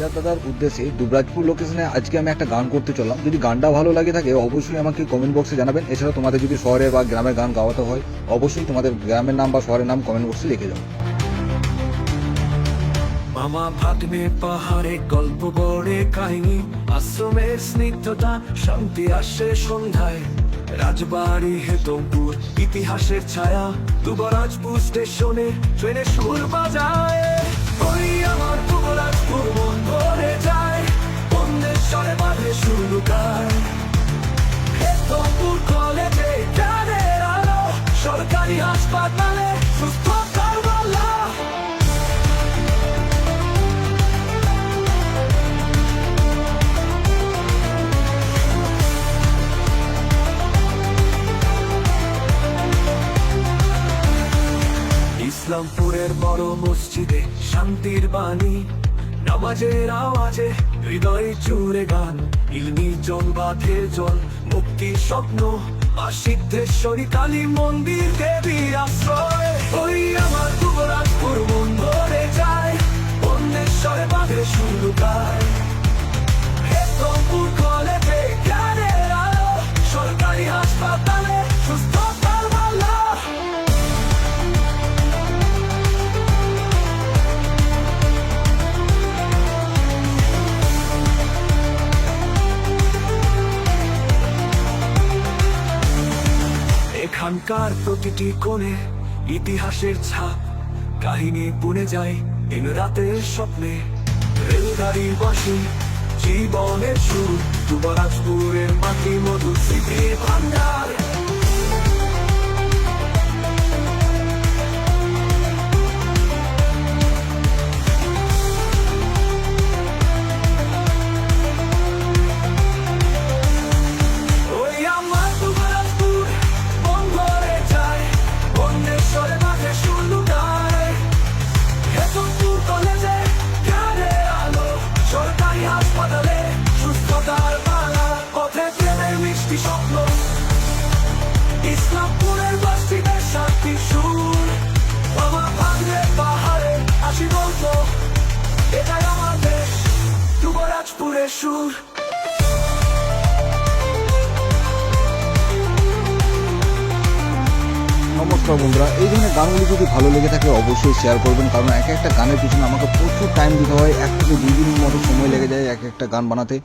সিদ্ধার্থ দাদার উদ্দেশ্যে দুবরাজপুর লোকেশনে আজকে আমি একটা গান করতে চললাম। যদি গানটা ভালো লাগে থাকে অবশ্যই আমাকে কমেন্ট বক্সে জানাবেন। এছাড়া তোমাদের যদি শহরের বা গ্রামের গান গাওয়াতে হয় অবশ্যই তোমাদের গ্রামের নাম বা শহরের নাম কমেন্ট বক্সে লিখে যাও। মামা ভাগ্নে পাহাড়ে গল্প গড়ে কাহিনী, আশ্রমের স্নিগ্ধতা শান্তি আসে সন্ধ্যায়। রাজবাড়ি হেতমপুর ইতিহাসের ছায়া, দুবরাজপুর স্টেশনে ট্রেনে সুর বাজায়। ওই আমার দুবরাজপুর মন ভরে যায়, বন্দেশ্বরে বাঁধে সুর লুকায়। হেতমপুর কলেজে জ্ঞানের আলো, সরকারি হাসপাতালে সুস্থতার বালা। ইসলামপুরের বড় মসজিদে শান্তির বাণী, নামাজের আওয়াজে হৃদয় জুড়ে গান। ইলমি জল বাঁধের জল, মুক্তির স্বপ্ন, মা সিদ্ধেশ্বরী কালী মন্দির দেবীর আশ্রয়। ওই আমার দুবরাজপুর মন ভরে যায়, বন্দেশ্বরে বাঁধে সুর লুকায়। হেতমপুর কলেজে জ্ঞানের আলো, সরকারি হাসপাতালে সুস্থতার বালা। এখানকার প্রতিটি কোণে ইতিহাসের ছাপ, কাহিনী বুনে যায় দিন রাতের স্বপ্নে। রেলগাড়ির বাঁশি জীবনের সুর, দুবরাজপুরের মাটি মধুর স্মৃতির ভান্ডার। ইসলামপুরের বস্তিতে শান্তি সুর, মামা ভাগ্নে পাহাড়ে আসি গল্প, এটাই আমার দেশ দুবরাজপুরের সুর। নমস্কার বন্ধুরা, এই ধরনের গানগুলি যদি ভালো লেগে থাকে অবশ্যই শেয়ার করবেন, কারণ এক একটা গানের পিছনে আমাকে প্রচুর টাইম দিতে হয়, 1 থেকে 2 দিনের মতো সময় লেগে যায় এক একটা গান বানাতে।